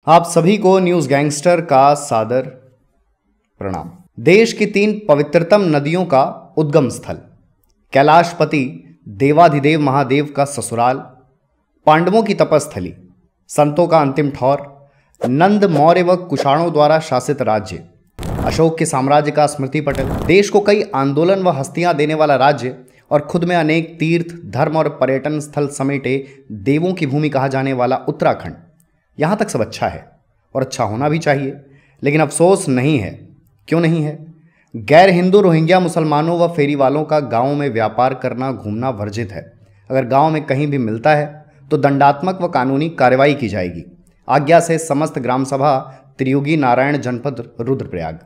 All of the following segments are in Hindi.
आप सभी को न्यूज़ गैंगस्टर का सादर प्रणाम। देश की 3 पवित्रतम नदियों का उद्गम स्थल, कैलाशपति देवाधिदेव महादेव का ससुराल, पांडवों की तपस्थली, संतों का अंतिम ठौर, नंद मौर्य व कुषाणों द्वारा शासित राज्य, अशोक के साम्राज्य का स्मृति पटल, देश को कई आंदोलन व हस्तियां देने वाला राज्य और खुद में अनेक तीर्थ, धर्म और पर्यटन स्थल समेटे देवों की भूमि कहा जाने वाला उत्तराखंड। यहाँ तक सब अच्छा है और अच्छा होना भी चाहिए, लेकिन अफसोस नहीं है। क्यों नहीं है? गैर हिंदू रोहिंग्या मुसलमानों व फेरी वालों का गाँव में व्यापार करना घूमना वर्जित है। अगर गाँव में कहीं भी मिलता है तो दंडात्मक व कानूनी कार्रवाई की जाएगी। आज्ञा से समस्त ग्राम सभा, त्रियुगी नारायण जनपद रुद्रप्रयाग।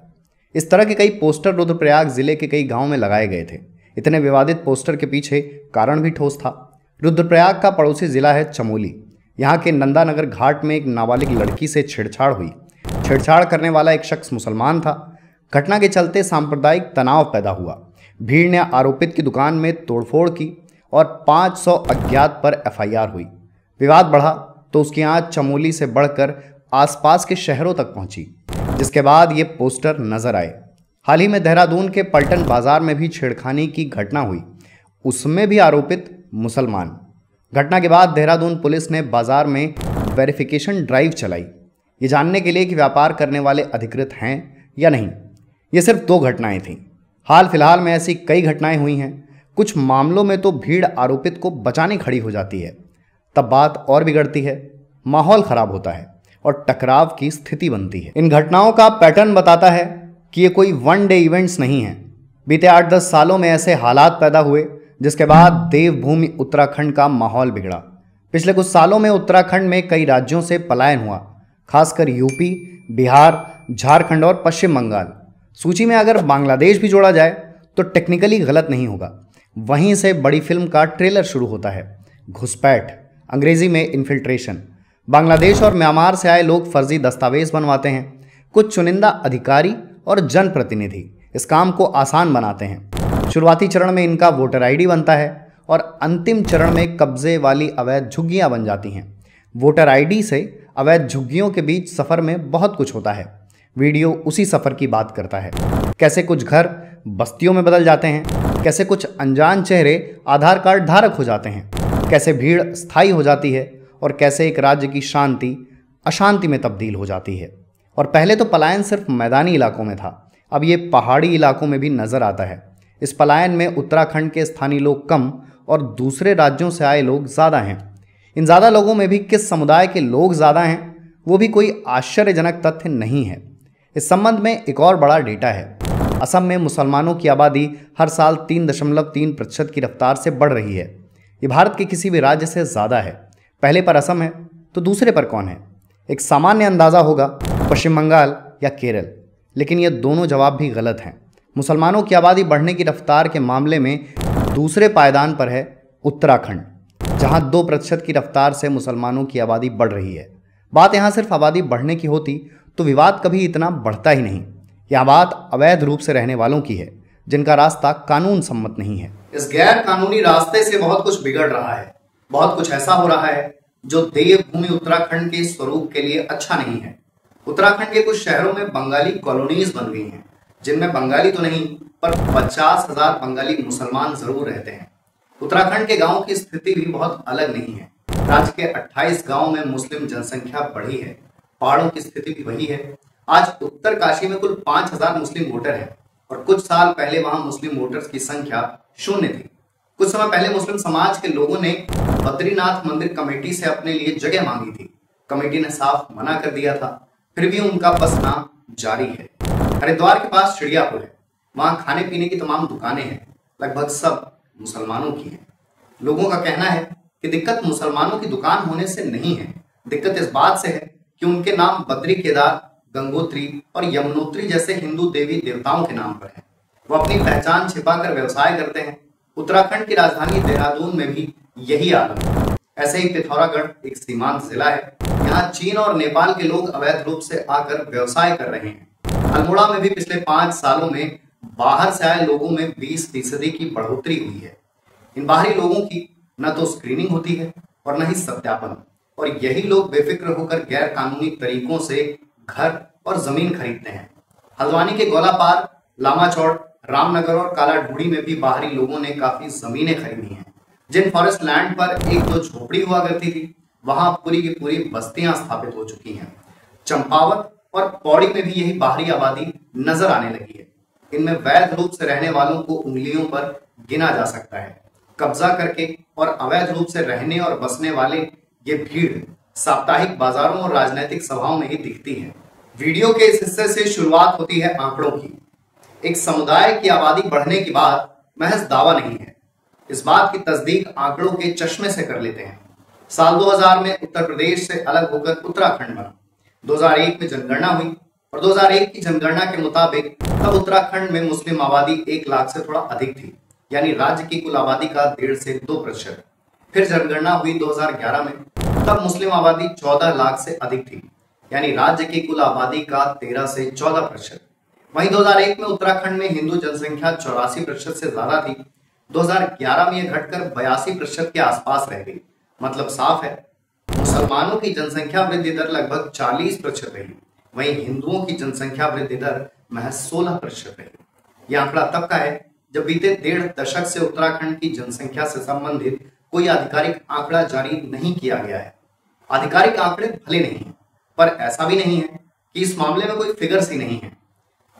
इस तरह के कई पोस्टर रुद्रप्रयाग जिले के कई गांवों में लगाए गए थे। इतने विवादित पोस्टर के पीछे कारण भी ठोस था। रुद्रप्रयाग का पड़ोसी जिला है चमोली। यहाँ के नंदानगर घाट में एक नाबालिग लड़की से छेड़छाड़ हुई। छेड़छाड़ करने वाला एक शख्स मुसलमान था। घटना के चलते सांप्रदायिक तनाव पैदा हुआ। भीड़ ने आरोपित की दुकान में तोड़फोड़ की और 500 अज्ञात पर एफआईआर हुई। विवाद बढ़ा तो उसकी आंच चमोली से बढ़कर आसपास के शहरों तक पहुंची, जिसके बाद ये पोस्टर नजर आए। हाल ही में देहरादून के पलटन बाजार में भी छेड़खानी की घटना हुई, उसमें भी आरोपित मुसलमान। घटना के बाद देहरादून पुलिस ने बाजार में वेरिफिकेशन ड्राइव चलाई, ये जानने के लिए कि व्यापार करने वाले अधिकृत हैं या नहीं। ये सिर्फ 2 घटनाएं थीं। हाल फिलहाल में ऐसी कई घटनाएं हुई हैं। कुछ मामलों में तो भीड़ आरोपित को बचाने खड़ी हो जाती है, तब बात और बिगड़ती है, माहौल खराब होता है और टकराव की स्थिति बनती है। इन घटनाओं का पैटर्न बताता है कि ये कोई वन डे इवेंट्स नहीं हैं। बीते 8-10 सालों में ऐसे हालात पैदा हुए जिसके बाद देवभूमि उत्तराखंड का माहौल बिगड़ा। पिछले कुछ सालों में उत्तराखंड में कई राज्यों से पलायन हुआ, खासकर यूपी, बिहार, झारखंड और पश्चिम बंगाल। सूची में अगर बांग्लादेश भी जोड़ा जाए तो टेक्निकली गलत नहीं होगा। वहीं से बड़ी फिल्म का ट्रेलर शुरू होता है, घुसपैठ, अंग्रेजी में इन्फिल्ट्रेशन। बांग्लादेश और म्यांमार से आए लोग फर्जी दस्तावेज बनवाते हैं। कुछ चुनिंदा अधिकारी और जनप्रतिनिधि इस काम को आसान बनाते हैं। शुरुआती चरण में इनका वोटर आईडी बनता है और अंतिम चरण में कब्जे वाली अवैध झुग्गियां बन जाती हैं। वोटर आईडी से अवैध झुग्गियों के बीच सफर में बहुत कुछ होता है। वीडियो उसी सफर की बात करता है। कैसे कुछ घर बस्तियों में बदल जाते हैं, कैसे कुछ अनजान चेहरे आधार कार्ड धारक हो जाते हैं, कैसे भीड़ स्थायी हो जाती है और कैसे एक राज्य की शांति अशांति में तब्दील हो जाती है। और पहले तो पलायन सिर्फ मैदानी इलाकों में था, अब ये पहाड़ी इलाकों में भी नजर आता है। इस पलायन में उत्तराखंड के स्थानीय लोग कम और दूसरे राज्यों से आए लोग ज़्यादा हैं। इन ज़्यादा लोगों में भी किस समुदाय के लोग ज़्यादा हैं, वो भी कोई आश्चर्यजनक तथ्य नहीं है। इस संबंध में एक और बड़ा डेटा है। असम में मुसलमानों की आबादी हर साल 3.3% की रफ्तार से बढ़ रही है। ये भारत के किसी भी राज्य से ज़्यादा है। पहले पर असम है तो दूसरे पर कौन है? एक सामान्य अंदाज़ा होगा पश्चिम बंगाल या केरल, लेकिन ये दोनों जवाब भी गलत हैं। मुसलमानों की आबादी बढ़ने की रफ्तार के मामले में दूसरे पायदान पर है उत्तराखंड, जहां 2% की रफ्तार से मुसलमानों की आबादी बढ़ रही है। बात यहाँ सिर्फ आबादी बढ़ने की होती तो विवाद कभी इतना बढ़ता ही नहीं। यह बात अवैध रूप से रहने वालों की है, जिनका रास्ता कानून सम्मत नहीं है। इस गैर कानूनी रास्ते से बहुत कुछ बिगड़ रहा है। बहुत कुछ ऐसा हो रहा है जो देवभूमि उत्तराखंड के स्वरूप के लिए अच्छा नहीं है। उत्तराखंड के कुछ शहरों में बंगाली कॉलोनीज बन गई हैं, जिनमें बंगाली तो नहीं पर 50,000 बंगाली मुसलमान जरूर रहते हैं। उत्तराखंड के गांवों की स्थिति भी बहुत अलग नहीं है। राज्य के 28 गांवों में मुस्लिम जनसंख्या बढ़ी है। पहाड़ों की स्थिति भी वही है। आज उत्तरकाशी में कुल 5,000 मुस्लिम वोटर हैं और कुछ साल पहले वहां मुस्लिम वोटर्स की संख्या 0 थी। कुछ समय पहले मुस्लिम समाज के लोगों ने बद्रीनाथ मंदिर कमेटी से अपने लिए जगह मांगी थी। कमेटी ने साफ मना कर दिया था, फिर भी उनका बसना जारी है। हरिद्वार के पास चिड़ियापुर है, वहां खाने पीने की तमाम दुकानें हैं, लगभग सब मुसलमानों की हैं। लोगों का कहना है कि दिक्कत मुसलमानों की दुकान होने से नहीं है, दिक्कत इस बात से है कि उनके नाम बद्री, केदार, गंगोत्री और यमुनोत्री जैसे हिंदू देवी देवताओं के नाम पर है। वो अपनी पहचान छिपाकर व्यवसाय करते हैं। उत्तराखंड की राजधानी देहरादून में भी यही आलम है। ऐसे ही पिथौरागढ़ एक सीमांत जिला है। यहाँ चीन और नेपाल के लोग अवैध रूप से आकर व्यवसाय कर रहे हैं। अल्मोड़ा में भी पिछले 5 सालों में बाहर से आए लोगों में 20% की बढ़ोतरी हुई है। इन बाहरी लोगों की न तो स्क्रीनिंग होती है और न ही सत्यापन। और यही लोग बेफिक्र होकर गैर कानूनी तरीकों से घर और जमीन खरीदते हैं। हल्द्वानी के गोलापार, लामाचौड़, रामनगर और कालाढूढ़ी में भी बाहरी लोगों ने काफी जमीनें खरीदी हैं। जिन फॉरेस्ट लैंड पर एक दो झोपड़ी हुआ करती थी, वहां पूरी की पूरी बस्तियां स्थापित हो चुकी हैं। चंपावत और पौड़ी में भी यही बाहरी आबादी नजर आने लगी है। इनमें वैध रूप से रहने वालों को उंगलियों पर गिना जा सकता है। कब्जा करके और अवैध रूप से रहने और बसने वाले ये भीड़ साप्ताहिक बाजारों और राजनीतिक सभाओं में ही दिखती है। वीडियो के इस हिस्से से शुरुआत होती है आंकड़ों की। एक समुदाय की आबादी बढ़ने की बात महज दावा नहीं है, इस बात की तस्दीक आंकड़ों के चश्मे से कर लेते हैं। साल 2000 में उत्तर प्रदेश से अलग होकर उत्तराखंड बना। 2001 में जनगणना हुई और 2001 की जनगणना के मुताबिक तब उत्तराखंड में मुस्लिम आबादी 1 लाख से थोड़ा अधिक थी, यानी राज्य की कुल आबादी का 1.5 से 2%। फिर जनगणना हुई 2011 में, तब मुस्लिम आबादी 14 लाख से अधिक थी, यानी राज्य की कुल आबादी का 13 से 14%। वहीं 2001 में उत्तराखंड में हिंदू जनसंख्या 84% से ज्यादा थी। 2011 में यह घटकर 82% के आसपास रह गई। मतलब साफ है, मुसलमानों की जनसंख्या वृद्धि दर लगभग 40% रही, वहीं हिंदुओं की जनसंख्या वृद्धि दर महज 16% रही। यह आंकड़ा तब का है जब बीते 1.5 दशक से उत्तराखंड की जनसंख्या से संबंधित कोई आधिकारिक आंकड़ा जारी नहीं किया गया है। आधिकारिक आंकड़े भले नहीं है, पर ऐसा भी नहीं है कि इस मामले में कोई फिगर्स ही नहीं है।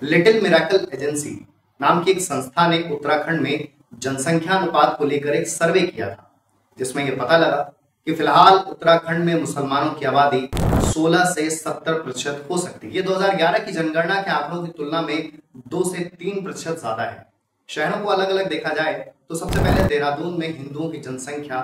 लिटिल मिरेकल एजेंसी नाम की एक संस्था ने उत्तराखंड में जनसंख्या अनुपात को लेकर एक सर्वे किया था, जिसमें यह पता लगा कि फिलहाल उत्तराखंड में मुसलमानों की आबादी 16 से 70% हो सकती है। ये 2011 की जनगणना के आंकड़ों की तुलना में 2 से 3% ज्यादा है। शहरों को अलग अलग देखा जाए तो सबसे पहले देहरादून में हिंदुओं की जनसंख्या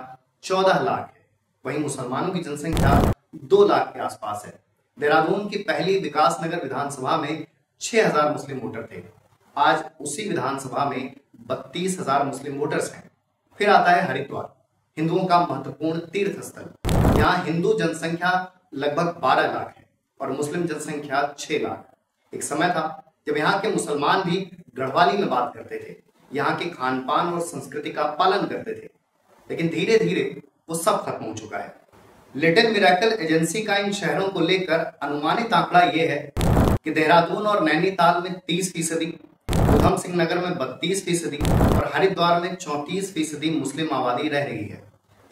14 लाख है, वहीं मुसलमानों की जनसंख्या 2 लाख के आसपास है। देहरादून की पहली विकासनगर विधानसभा में 6000 मुस्लिम वोटर थे। आज उसी विधानसभा में 32,000 मुस्लिम वोटर्स हैं। फिर आता है हरिद्वार, हिंदुओं का महत्वपूर्ण तीर्थ स्थल। यहाँ हिंदू जनसंख्या लगभग 12 लाख है और मुस्लिम जनसंख्या 6 लाख। एक समय था जब यहाँ के मुसलमान भी गढ़वाली में बात करते थे, यहाँ के खान पान और संस्कृति का पालन करते थे, लेकिन धीरे धीरे वो सब खत्म हो चुका है। लिटिल मिरेकल एजेंसी का इन शहरों को लेकर अनुमानित आंकड़ा यह है कि देहरादून और नैनीताल में 30%, उधम सिंह नगर में 32% और हरिद्वार में 34% मुस्लिम आबादी रह रही है,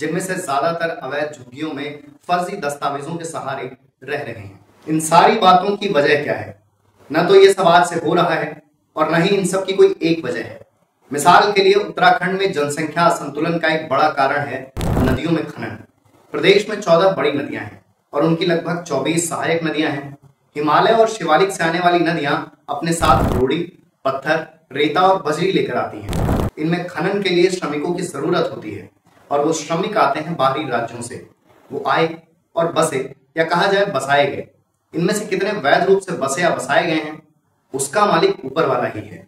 जिनमें से ज्यादातर अवैध झुग्गियों में फर्जी दस्तावेजों के सहारे रह रहे हैं। इन सारी बातों की वजह क्या है? न तो ये सब आज से हो रहा है और न ही इन सब की कोई एक वजह है। मिसाल के लिए उत्तराखंड में जनसंख्या असंतुलन का एक बड़ा कारण है नदियों में खनन। प्रदेश में 14 बड़ी नदियां हैं और उनकी लगभग 24 सहायक नदियां हैं। हिमालय और शिवालिक से आने वाली नदियां अपने साथ रोड़ी, पत्थर, रेता और बजरी लेकर आती हैं। इनमें खनन के लिए श्रमिकों की जरूरत होती है और वो श्रमिक आते हैं बाहरी राज्यों से। वो आए और बसे, या कहा जाए बसाए गए। इनमें से कितने वैध रूप से बसे या बसाए गए हैं, उसका मालिक ऊपर वाला ही है।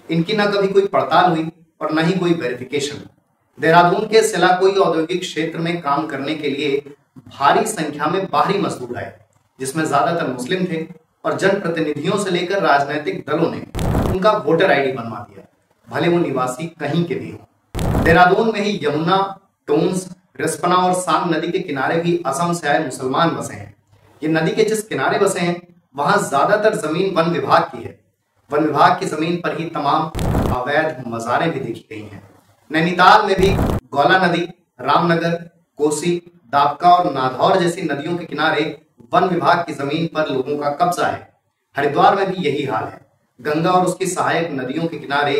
इनकी ना कभी कोई पड़ताल हुई और न ही कोई वेरिफिकेशन। देहरादून के सिलाकोई औद्योगिक क्षेत्र में काम करने के लिए भारी संख्या में बाहरी मजदूर आए, जिसमें ज्यादातर मुस्लिम थे और जनप्रतिनिधियों से लेकर राजनीतिक दलों ने उनका वोटर आईडी बनवा दिया, भले वो निवासी कहीं के भी हों। देहरादून में ही यमुना, टोंस, रिस्पना और सांग नदी के किनारे भी असम से आए मुसलमान बसे हैं। ये नदी के जिस किनारे बसे हैं वहां ज्यादातर जमीन वन विभाग की है। वन विभाग की जमीन पर ही तमाम अवैध मजारें भी देखी गई हैं। नैनीताल में भी गौला नदी, रामनगर, कोसी, दापका और नाधौर जैसी नदियों के किनारे वन विभाग की जमीन पर लोगों का कब्जा है। हरिद्वार में भी यही हाल है। गंगा और उसकी सहायक नदियों के किनारे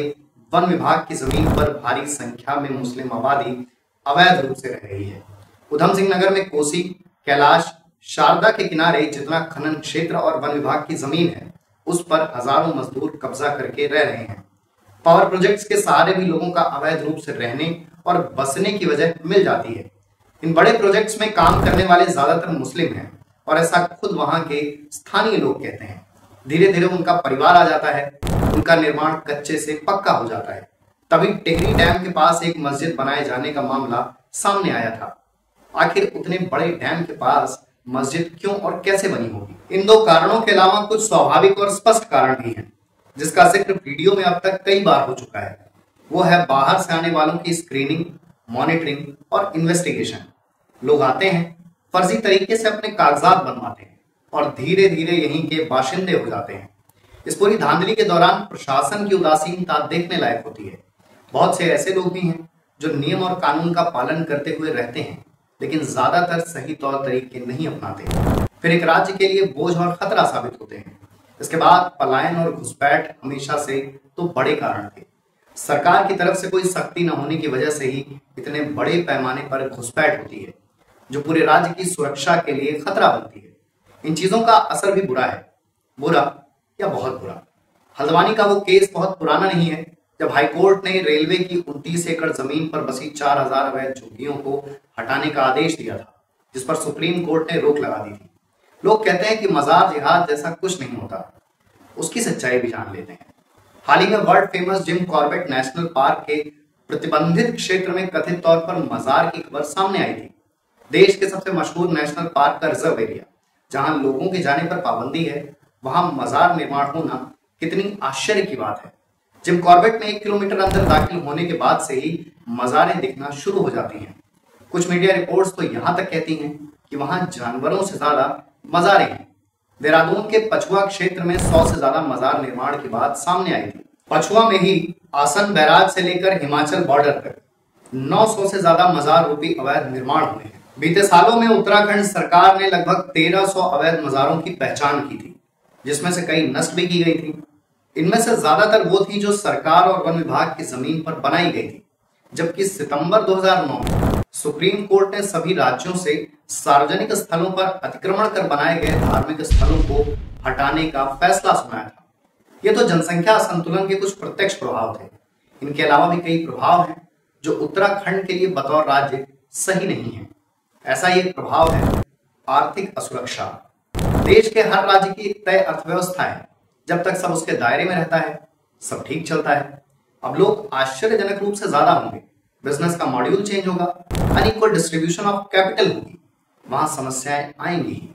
वन विभाग की जमीन पर भारी संख्या में मुस्लिम आबादी अवैध रूप से रह रही है। उधम सिंह नगर में कोसी, कैलाश, शारदा के किनारे जितना खनन क्षेत्र और वन विभाग की जमीन है, उस पर हजारों मजदूर कब्जा करके रह रहे हैं। पावर प्रोजेक्ट्स के सहारे भी लोगों का अवैध रूप से रहने और बसने की वजह मिल जाती है। इन बड़े प्रोजेक्ट्स में काम करने वाले ज्यादातर मुस्लिम हैं और ऐसा खुद वहां के स्थानीय लोग कहते हैं। धीरे धीरे उनका परिवार आ जाता है, उनका निर्माण कच्चे से पक्का हो जाता है। तभी टिहरी डैम के पास एक मस्जिद बनाए जाने का मामला सामने आया था। आखिर उतने बड़े डैम के पास मस्जिद क्यों और कैसे बनी होगी? इन 2 कारणों के अलावा कुछ स्वाभाविक और स्पष्ट कारण भी हैं, जिसका जिक्र वीडियो में अब तक कई बार हो चुका है। वो है बाहर से आने वालों की स्क्रीनिंग, मॉनिटरिंग और इन्वेस्टिगेशन। लोग आते हैं, फर्जी तरीके से अपने कागजात बनवाते हैं और धीरे धीरे यहीं के बाशिंदे हो जाते हैं। इस पूरी धांधली के दौरान प्रशासन की उदासीनता देखने लायक होती है। बहुत से ऐसे लोग भी हैं जो नियम और कानून का पालन करते हुए रहते हैं, लेकिन ज्यादातर सही तौर तरीके नहीं अपनाते, फिर एक राज्य के लिए बोझ और खतरा साबित होते हैं। इसके बाद पलायन और घुसपैठ हमेशा से तो बड़े कारण थे। सरकार की तरफ से कोई सख्ती न होने की वजह से ही इतने बड़े पैमाने पर घुसपैठ होती है, जो पूरे राज्य की सुरक्षा के लिए खतरा बनती है। इन चीजों का असर भी बुरा है, बुरा या बहुत बुरा। हल्द्वानी का वो केस बहुत पुराना नहीं है जब हाईकोर्ट ने रेलवे की 29 एकड़ जमीन पर बसी 4000 अवैध झुग्गियों को हटाने का आदेश दिया था, जिस पर सुप्रीम कोर्ट ने रोक लगा दी थी। लोग कहते हैं कि मजार जिहाद जैसा कुछ नहीं होता, उसकी सच्चाई भी जान लेते हैं। हाल ही में world famous Jim Corbett national park के प्रतिबंधित क्षेत्र में कथित तौर पर मजार की खबर सामने आई थी। देश के सबसे मशहूर नेशनल पार्क का रिजर्व एरिया, जहां लोगों के जाने पर पाबंदी है, वहां मजार निर्माण होना कितनी आश्चर्य की बात है। जिम कॉर्बेट में 1 किलोमीटर अंदर दाखिल होने के बाद से ही मजारें दिखना शुरू हो जाती हैं। कुछ मीडिया रिपोर्ट्स तो यहां तक कहती हैं कि वहां जानवरों से ज्यादा मजारें हैं। देहरादून के पछुआ क्षेत्र में 100 से ज्यादा मजार निर्माण की बात सामने आई थी। पछुआ में ही आसन बैराज से लेकर हिमाचल बॉर्डर तक 900 से ज्यादा मजार रूपी अवैध निर्माण हुए हैं। बीते सालों में उत्तराखंड सरकार ने लगभग 1300 अवैध मजारों की पहचान की थी, जिसमें से कई नष्ट भी की गई थी। इनमें से ज्यादातर वो थी जो सरकार और वन विभाग की जमीन पर बनाई गई थी, जबकि सितंबर 2009 में सुप्रीम कोर्ट ने सभी राज्यों से सार्वजनिक स्थलों पर अतिक्रमण कर बनाए गए धार्मिक स्थलों को हटाने का फैसला सुनाया था। ये तो जनसंख्या असंतुलन के कुछ प्रत्यक्ष प्रभाव थे। इनके अलावा भी कई प्रभाव हैं जो उत्तराखंड के लिए बतौर राज्य सही नहीं है। ऐसा ही एक प्रभाव है आर्थिक असुरक्षा। देश के हर राज्य की तय अर्थव्यवस्था है। जब तक सब उसके दायरे में रहता है, सब ठीक चलता है। अब लोग आश्चर्यजनक रूप से ज्यादा होंगे, बिजनेस का मॉड्यूल चेंज होगा, अनइक्वल डिस्ट्रीब्यूशन ऑफ कैपिटल होगी, वहां समस्याएं आएंगी,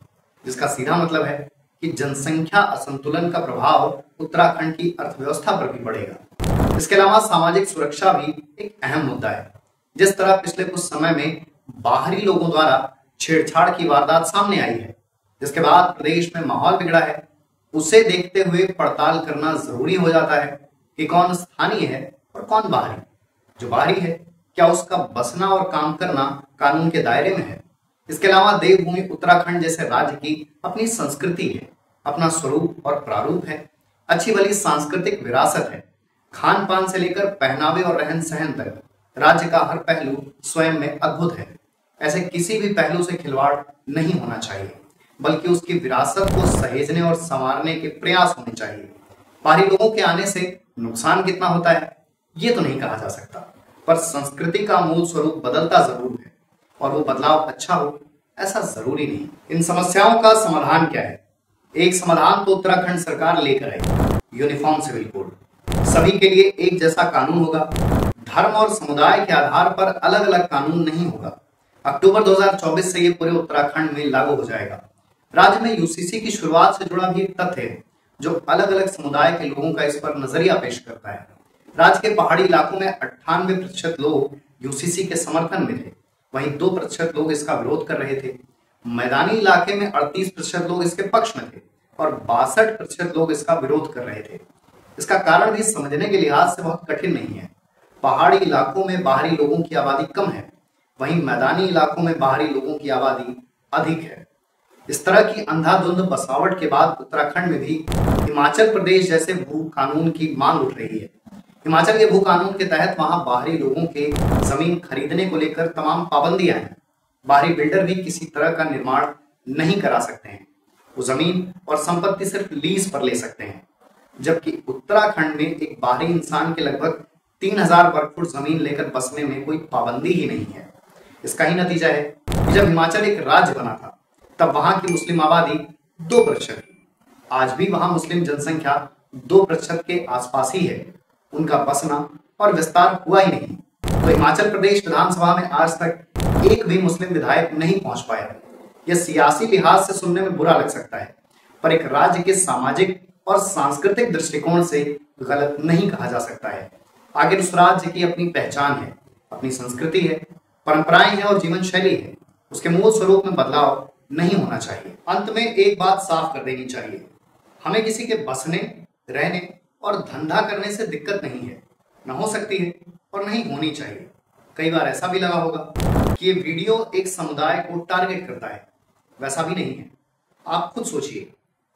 जिसका सीधा मतलब है कि जनसंख्या असंतुलन का प्रभाव उत्तराखंड की अर्थव्यवस्था पर भी पड़ेगा। इसके अलावा सामाजिक सुरक्षा भी एक अहम मुद्दा है। जिस तरह पिछले कुछ समय में बाहरी लोगों द्वारा छेड़छाड़ की वारदात सामने आई है, जिसके बाद प्रदेश में माहौल बिगड़ा है, उसे देखते हुए पड़ताल करना जरूरी हो जाता है कि कौन स्थानीय है और कौन बाहरी। जो बाहरी है, क्या उसका बसना और काम करना कानून के दायरे में है। इसके अलावा देवभूमि उत्तराखंड जैसे राज्य की अपनी संस्कृति है, अपना स्वरूप और प्रारूप है, अच्छी भली सांस्कृतिक विरासत है। खान पान से लेकर पहनावे और रहन सहन तक राज्य का हर पहलू स्वयं में अद्भुत है। ऐसे किसी भी पहलू से खिलवाड़ नहीं होना चाहिए, बल्कि उसकी विरासत को सहेजने और संवारने के प्रयास होने चाहिए। बाहरी लोगों के आने से नुकसान कितना होता है ये तो नहीं कहा जा सकता, पर संस्कृति का मूल स्वरूप बदलता जरूर है, और वो बदलाव अच्छा हो ऐसा जरूरी नहीं। इन समस्याओं का समाधान क्या है? एक समाधान तो उत्तराखंड सरकार लेकर आई, यूनिफॉर्म सिविल कोड। सभी के लिए एक जैसा कानून होगा, धर्म और समुदाय के आधार पर अलग अलग कानून नहीं होगा। अक्टूबर 2024 से ये पूरे उत्तराखंड में लागू हो जाएगा। राज्य में यूसीसी की शुरुआत से जुड़ा भी एक तथ्य है जो अलग अलग समुदाय के लोगों का इस पर नजरिया पेश करता है। राज्य के पहाड़ी इलाकों में 98% लोग यूसीसी के समर्थन में थे, वहीं 2% लोग इसका विरोध कर रहे थे। मैदानी इलाके में 38% लोग इसके पक्ष में थे और 62% लोग इसका विरोध कर रहे थे। इसका कारण भी समझने के लिहाज से बहुत कठिन नहीं है। पहाड़ी इलाकों में बाहरी लोगों की आबादी कम है, वहीं मैदानी इलाकों में बाहरी लोगों की आबादी अधिक है। इस तरह की अंधाधुंध बसावट के बाद उत्तराखंड में भी हिमाचल प्रदेश जैसे भू कानून की मांग उठ रही है। हिमाचल के भू कानून के तहत वहां बाहरी लोगों के जमीन खरीदने को लेकर तमाम पाबंदियां हैं। बाहरी बिल्डर भी किसी तरह का निर्माण नहीं करा सकते हैं, वो जमीन और संपत्ति सिर्फ लीज पर ले सकते हैं। जबकि उत्तराखंड में एक बाहरी इंसान के लगभग 3000 वर्ग फुट जमीन लेकर बसने में कोई पाबंदी ही नहीं है। इसका ही नतीजा है कि जब हिमाचल एक राज्य बना था तब वहां की मुस्लिम आबादी 2% थी। आज भी वहां मुस्लिम जनसंख्या 2% के आसपास ही है। उनका बसना और विस्तार हुआ ही नहीं। तो हिमाचल प्रदेश विधानसभा में आज तक एक भी मुस्लिम विधायक नहीं पहुंच पाया। यह सियासी लिहाज से सुनने में बुरा लग सकता है, पर एक राज्य के सामाजिक और सांस्कृतिक दृष्टिकोण से गलत नहीं कहा जा सकता है। आखिर उस राज्य की अपनी पहचान है, अपनी संस्कृति है, परंपराएं हैं और जीवन शैली है। उसके मूल स्वरूप में बदलाव नहीं होना चाहिए। अंत में एक बात साफ कर देनी चाहिए, हमें किसी के बसने, रहने और धंधा करने से दिक्कत नहीं है, न हो सकती है और नहीं होनी चाहिए। कई बार ऐसा भी लगा होगा कि ये वीडियो एक समुदाय को टारगेट करता है, वैसा भी नहीं है। आप खुद सोचिए,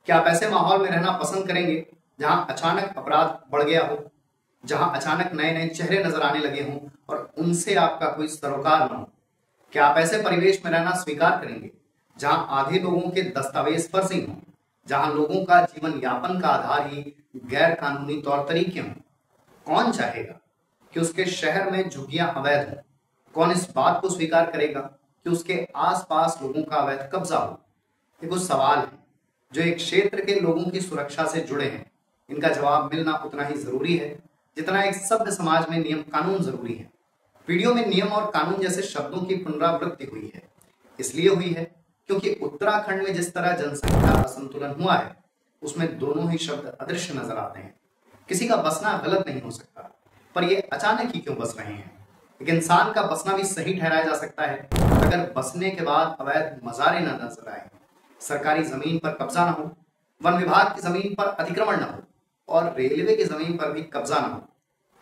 क्या आप ऐसे माहौल में रहना पसंद करेंगे जहां अचानक अपराध बढ़ गया हो, जहां अचानक नए नए चेहरे नजर आने लगे हों और उनसे आपका कोई सरोकार न हो? क्या आप ऐसे परिवेश में रहना स्वीकार करेंगे जहां आधे लोगों के दस्तावेज फर्जी हों, जहां लोगों का जीवन यापन का आधार ही गैर कानूनी तौर तरीके हों? कौन चाहेगा कि उसके शहर में झुग्गियां अवैध हों? कौन इस बात को स्वीकार करेगा कि उसके आसपास लोगों का अवैध कब्जा हो? ये कुछ सवाल है जो एक क्षेत्र के लोगों की सुरक्षा से जुड़े हैं। इनका जवाब मिलना उतना ही जरूरी है जितना एक सभ्य समाज में नियम कानून जरूरी है। वीडियो में नियम और कानून जैसे शब्दों की पुनरावृत्ति हुई है, इसलिए हुई है क्योंकि उत्तराखंड में जिस तरह जनसंख्या असंतुलन हुआ है, उसमें दोनों ही शब्द अदृश्य नजर आते हैं। किसी का बसना गलत नहीं हो सकता, पर ये अचानक ही क्यों बस रहे हैं? एक इंसान का बसना भी सही ठहराया जा सकता है अगर बसने के बाद अवैध मजारे न नजर आए, सरकारी जमीन पर कब्जा न हो, वन विभाग की जमीन पर अतिक्रमण न हो और रेलवे की जमीन पर भी कब्जा न हो।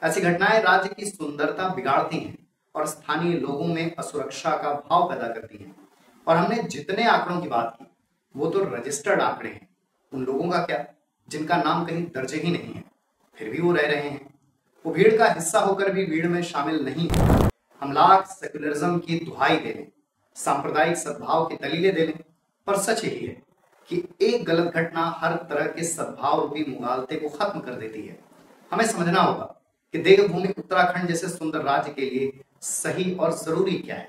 ऐसी घटनाएं राज्य की सुंदरता बिगाड़ती हैं और स्थानीय लोगों में असुरक्षा का भाव पैदा करती हैं। और हमने जितने आंकड़ों की बात की वो तो रजिस्टर्ड आंकड़े हैं। उन लोगों का क्या जिनका नाम कहीं दर्ज ही नहीं है, फिर भी वो रह रहे हैं। वो भीड़ का हिस्सा होकर भी भीड़ में शामिल नहीं है। हम लाख सेक्युलरिज्म की दुहाई दे लें, सांप्रदायिक सद्भाव की दलीलें दे लें, पर सच यही है कि एक गलत घटना हर तरह के सद्भाव रूपी मुगालते को खत्म कर देती है। हमें समझना होगा कि देवभूमि उत्तराखंड जैसे सुंदर राज्य के लिए सही और जरूरी क्या है।